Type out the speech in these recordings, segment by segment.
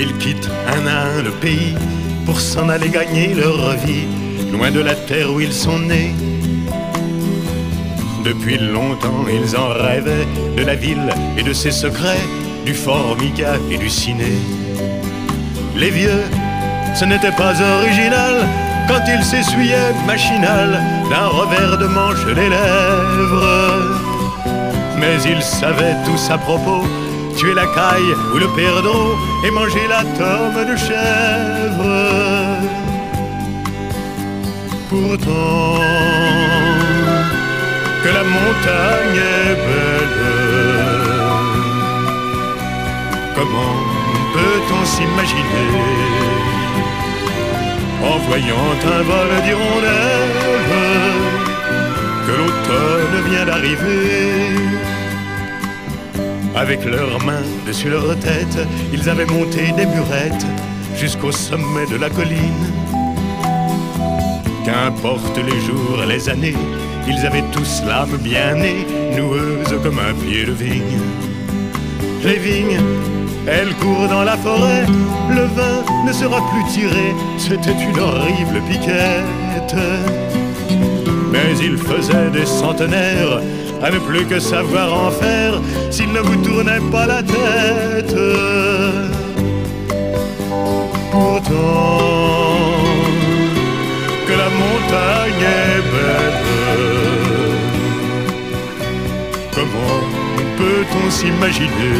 Ils quittent un à un le pays pour s'en aller gagner leur vie, loin de la terre où ils sont nés. Depuis longtemps ils en rêvaient, de la ville et de ses secrets, du Formica et du ciné. Les vieux, ce n'était pas original quand ils s'essuyaient machinal d'un revers de manche les lèvres. Mais ils savaient tous à propos tuer la caille ou le perdreau et manger la tome de chèvre. Pourtant, que la montagne est belle, comment peut-on s'imaginer en voyant un vol d'hirondelles que l'automne vient d'arriver? Avec leurs mains dessus leur tête, ils avaient monté des burettes jusqu'au sommet de la colline. Qu'importe les jours, les années, ils avaient tous l'âme bien née, noueuse comme un pied de vigne. Les vignes, elles courent dans la forêt, le vin ne sera plus tiré, c'était une horrible piquette. Mais il faisait des centenaires à ne plus que savoir en faire s'il ne vous tournait pas la tête. Pourtant, que la montagne est belle, comment peut-on s'imaginer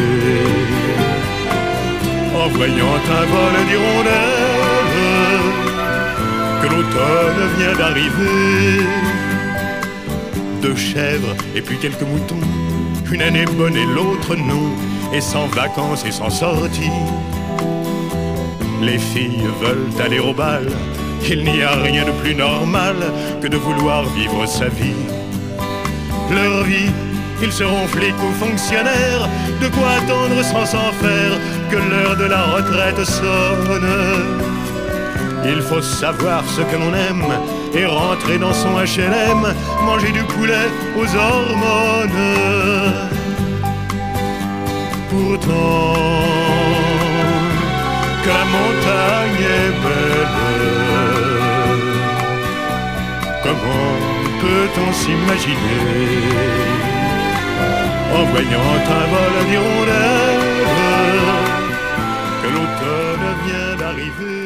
en voyant un vol d'hirondelles que l'automne vient d'arriver? 2 chèvres et puis quelques moutons, une année bonne et l'autre non, et sans vacances et sans sortie. Les filles veulent aller au bal, il n'y a rien de plus normal que de vouloir vivre sa vie. Leur vie, ils seront flics ou fonctionnaires, de quoi attendre sans s'en faire que l'heure de la retraite sonne. Il faut savoir ce que l'on aime et rentrer dans son HLM, manger du poulet aux hormones. Pourtant, que la montagne est belle, comment peut-on s'imaginer en voyant un vol d'hirondelles que l'automne vient d'arriver?